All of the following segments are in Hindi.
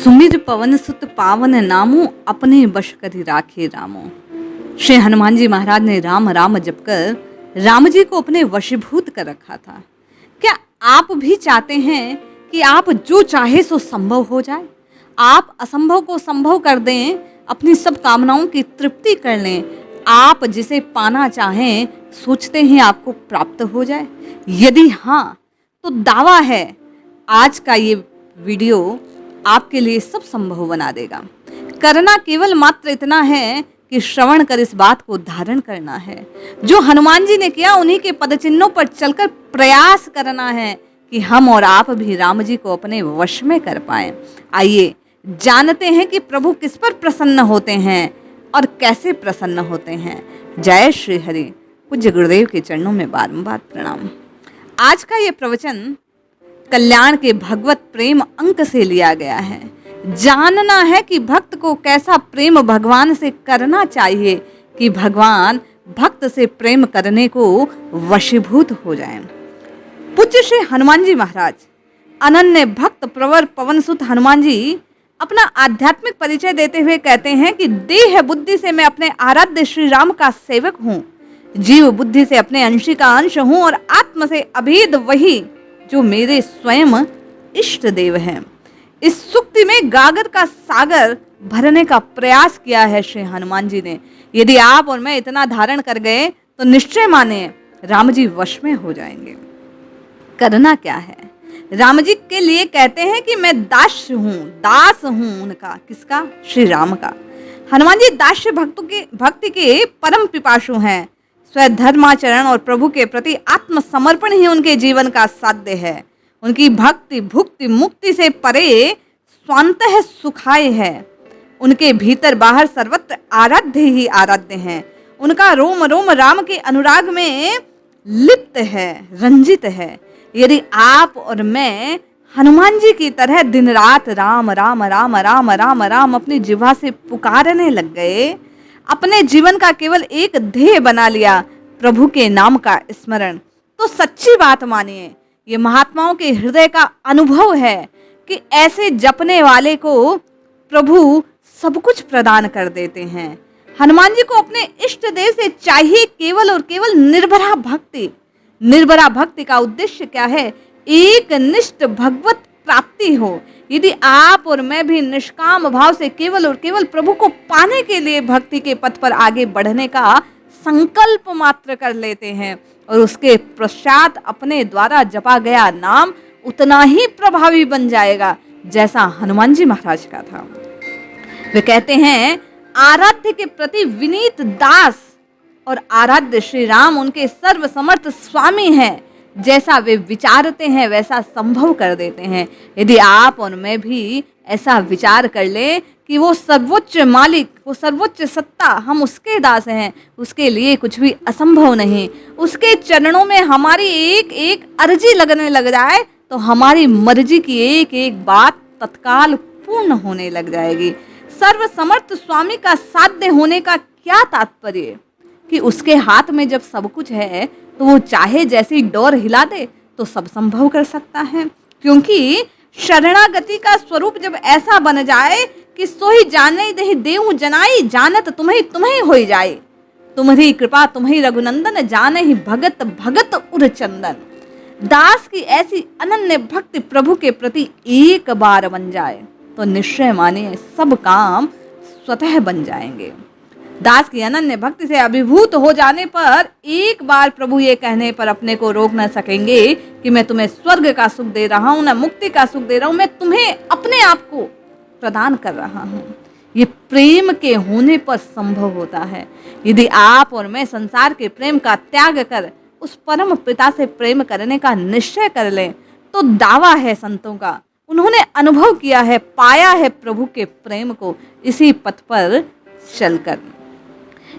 सुमिर पवन सुत पावन नामो अपने वश करि राखे रामो। श्री हनुमान जी महाराज ने राम राम जपकर राम जी को अपने वशीभूत कर रखा था। क्या आप भी चाहते हैं कि आप जो चाहे सो संभव हो जाए? आप असंभव को संभव कर दें, अपनी सब कामनाओं की तृप्ति कर लें, आप जिसे पाना चाहें सोचते हैं आपको प्राप्त हो जाए? यदि हाँ, तो दावा है आज का ये वीडियो आपके लिए सब संभव बना देगा। करना केवल मात्र इतना है कि श्रवण कर इस बात को धारण करना है। जो हनुमान जी ने किया, उन्हीं के पदचिन्हों पर चलकर प्रयास करना है कि हम और आप भी राम जी को अपने वश में कर पाएं। आइए जानते हैं कि प्रभु किस पर प्रसन्न होते हैं और कैसे प्रसन्न होते हैं। जय श्री हरि। पूज्य गुरुदेव के चरणों में बारंबार प्रणाम। आज का ये प्रवचन कल्याण के भगवत प्रेम अंक से लिया गया है। जानना है कि भक्त को कैसा प्रेम भगवान से करना चाहिए कि भगवान भक्त से प्रेम करने को वशीभूत हो जाएं। पूज्य श्री हनुमान जी महाराज अनन्य भक्त प्रवर पवन सुत हनुमान जी अपना आध्यात्मिक परिचय देते हुए कहते हैं कि देह बुद्धि से मैं अपने आराध्य श्री राम का सेवक हूँ, जीव बुद्धि से अपने अंशी का अंश हूँ और आत्म से अभेद वही जो मेरे स्वयं इष्ट देव हैं। इस सुक्ति में गागर का सागर भरने का प्रयास किया है श्री हनुमान जी ने। यदि आप और मैं इतना धारण कर गए तो निश्चय माने राम जी वश में हो जाएंगे। करना क्या है? राम जी के लिए कहते हैं कि मैं दास्य हूँ, दास हूँ उनका। किसका? श्री राम का। हनुमान जी दास्य भक्ति के परम पिपासु हैं। स्वधर्माचरण और प्रभु के प्रति आत्मसमर्पण ही उनके जीवन का साध्य है। उनकी भक्ति भुक्ति मुक्ति से परे स्वांतः सुखाय है। उनके भीतर बाहर सर्वत्र आराध्य ही आराध्य हैं। उनका रोम रोम राम के अनुराग में लिप्त है, रंजित है। यदि आप और मैं हनुमान जी की तरह दिन रात राम राम राम राम राम राम अपनी जिह्वा से पुकारने लग गए, अपने जीवन का केवल एक ध्येय बना लिया प्रभु के नाम का स्मरण, तो सच्ची बात मानिए ये महात्माओं के हृदय का अनुभव है कि ऐसे जपने वाले को प्रभु सब कुछ प्रदान कर देते हैं। हनुमान जी को अपने इष्ट देव से चाहिए केवल और केवल निर्भरा भक्ति। निर्भरा भक्ति का उद्देश्य क्या है? एक निष्ठ भगवत प्राप्ति हो। यदि आप और मैं भी निष्काम भाव से केवल और केवल प्रभु को पाने के लिए भक्ति के पथ पर आगे बढ़ने का संकल्प मात्र कर लेते हैं और उसके पश्चात अपने द्वारा जपा गया नाम उतना ही प्रभावी बन जाएगा जैसा हनुमान जी महाराज का था। वे कहते हैं आराध्य के प्रति विनीत दास और आराध्य श्री राम उनके सर्वसमर्थ स्वामी हैं। जैसा वे विचारते हैं वैसा संभव कर देते हैं। यदि आप और मैं भी ऐसा विचार कर लें कि वो सर्वोच्च मालिक, वो सर्वोच्च सत्ता, हम उसके दास हैं, उसके लिए कुछ भी असंभव नहीं, उसके चरणों में हमारी एक एक अर्जी लगने लग जाए तो हमारी मर्जी की एक एक बात तत्काल पूर्ण होने लग जाएगी। सर्वसमर्थ स्वामी का साध्य होने का क्या तात्पर्य? कि उसके हाथ में जब सब कुछ है तो वो चाहे जैसी डोर हिला दे तो सब संभव कर सकता है। क्योंकि शरणागति का स्वरूप जब ऐसा बन जाए कि सोही जाने दे देऊ जनाई, जानत तुम्हें तुम्हें होई जाए, तुम्हारी कृपा तुम्हें रघुनंदन, जाने ही भगत भगत उर चंदन। दास की ऐसी अनन्य भक्ति प्रभु के प्रति एक बार बन जाए तो निश्चय मानिए सब काम स्वतः बन जाएंगे। दास की अनन्य भक्ति से अभिभूत हो जाने पर एक बार प्रभु ये कहने पर अपने को रोक न सकेंगे कि मैं तुम्हें स्वर्ग का सुख दे रहा हूँ, न मुक्ति का सुख दे रहा हूँ, मैं तुम्हें अपने आप को प्रदान कर रहा हूँ। ये प्रेम के होने पर संभव होता है। यदि आप और मैं संसार के प्रेम का त्याग कर उस परम पिता से प्रेम करने का निश्चय कर लें तो दावा है संतों का, उन्होंने अनुभव किया है, पाया है प्रभु के प्रेम को इसी पथ पर चलकर।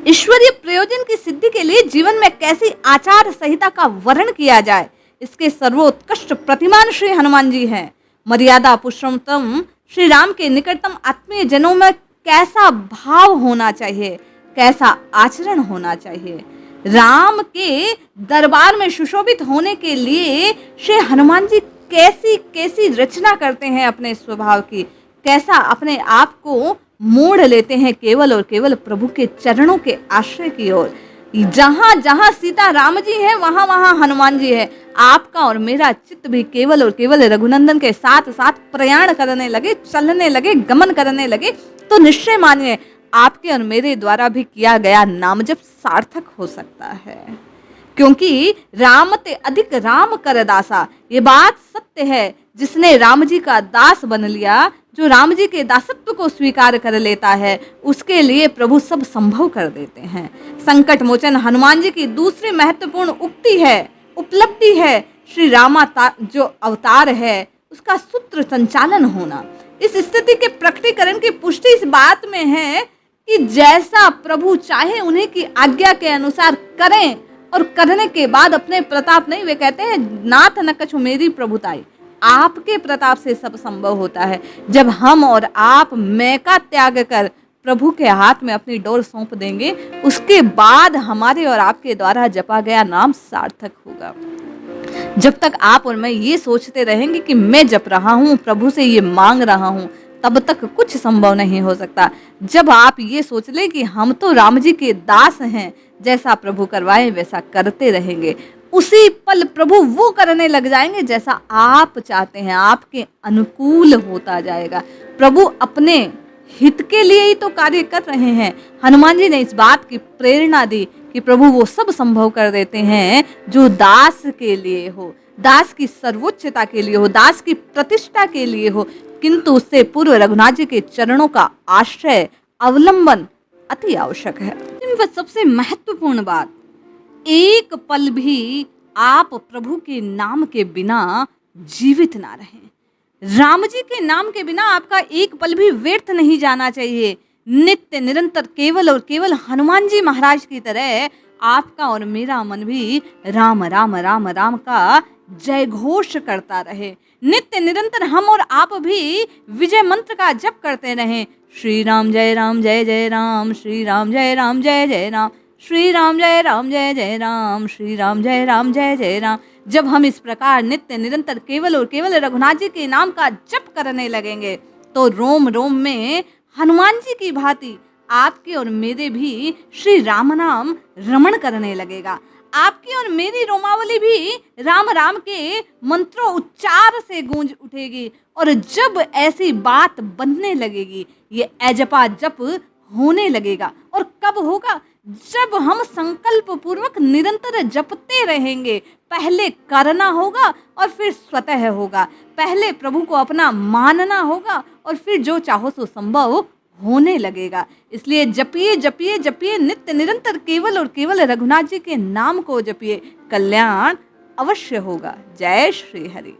ईश्वरीय प्रयोजन की सिद्धि के लिए जीवन में कैसी आचार संहिता का वर्ण किया जाए, इसके सर्वोत्कृष्ट प्रतिमान श्री हनुमान जी हैं। मर्यादा पुरुषोत्तम श्री राम के निकटतम आत्मीय जनों में कैसा भाव होना चाहिए, कैसा आचरण होना चाहिए। राम के दरबार में सुशोभित होने के लिए श्री हनुमान जी कैसी कैसी रचना करते हैं अपने स्वभाव की, कैसा अपने आप को मोड़ लेते हैं केवल और केवल प्रभु के चरणों के आश्रय की ओर। जहां जहां सीता राम जी है वहां वहां हनुमान जी है। आपका और मेरा चित्त भी केवल और केवल रघुनंदन के साथ साथ प्रयाण करने लगे, चलने लगे, गमन करने लगे, तो निश्चय मानिए आपके और मेरे द्वारा भी किया गया नाम जप सार्थक हो सकता है। क्योंकि राम ते अधिक राम कर दासा, ये बात सत्य है। जिसने राम जी का दास बन लिया, जो राम जी के दासत्व को स्वीकार कर लेता है, उसके लिए प्रभु सब संभव कर देते हैं। संकट मोचन हनुमान जी की दूसरी महत्वपूर्ण उक्ति है, उपलब्धि है, श्री रामा जो अवतार है उसका सूत्र संचालन होना। इस स्थिति के प्रकटीकरण की पुष्टि इस बात में है कि जैसा प्रभु चाहे उन्हीं की आज्ञा के अनुसार करें, और करने के बाद अपने प्रताप नहीं, वे कहते हैं नाथ न कछु मेरी प्रभुताई, आपके प्रताप से सब संभव होता है। जब हम और आप मैं का त्याग कर प्रभु के हाथ में अपनी डोर सौंप देंगे, उसके बाद हमारे और आपके द्वारा जपा गया नाम सार्थक होगा। जब तक आप और मैं ये सोचते रहेंगे कि मैं जप रहा हूँ, प्रभु से ये मांग रहा हूँ, तब तक कुछ संभव नहीं हो सकता। जब आप ये सोच लें कि हम तो राम जी के दास हैं, जैसा प्रभु करवाए वैसा करते रहेंगे, उसी पल प्रभु वो करने लग जाएंगे जैसा आप चाहते हैं, आपके अनुकूल होता जाएगा। प्रभु अपने हित के लिए ही तो कार्य कर रहे हैं। हनुमान जी ने इस बात की प्रेरणा दी कि प्रभु वो सब संभव कर देते हैं जो दास के लिए हो, दास की सर्वोच्चता के लिए हो, दास की प्रतिष्ठा के लिए हो। किंतु उससे पूर्व रघुनाथ जी के चरणों का आश्रय, अवलंबन अति आवश्यक है। सबसे महत्वपूर्ण बात, एक पल भी आप प्रभु के नाम के बिना जीवित ना रहें। राम जी के नाम के बिना आपका एक पल भी व्यर्थ नहीं जाना चाहिए। नित्य निरंतर केवल और केवल हनुमान जी महाराज की तरह आपका और मेरा मन भी राम राम राम राम का जय घोष करता रहे। नित्य निरंतर हम और आप भी विजय मंत्र का जप करते रहें। श्री राम जय जय राम, श्री राम जय जय राम, श्री राम जय जय राम, श्री राम जय राम। जब हम इस प्रकार नित्य निरंतर केवल और केवल रघुनाथ जी के नाम का जप करने लगेंगे, तो रोम रोम में हनुमान जी की भांति आपके और मेरे भी श्री राम नाम रमण करने लगेगा। आपकी और मेरी रोमावली भी राम राम के मंत्रों उच्चार से गूंज उठेगी। और जब ऐसी बात बनने लगेगी, ये अजपा जप होने लगेगा। और कब होगा? जब हम संकल्प पूर्वक निरंतर जपते रहेंगे। पहले करना होगा और फिर स्वतः होगा। पहले प्रभु को अपना मानना होगा और फिर जो चाहो सो संभव होने लगेगा। इसलिए जपिए जपिए जपिए, नित्य निरंतर केवल और केवल रघुनाथ जी के नाम को जपिए, कल्याण अवश्य होगा। जय श्री हरि।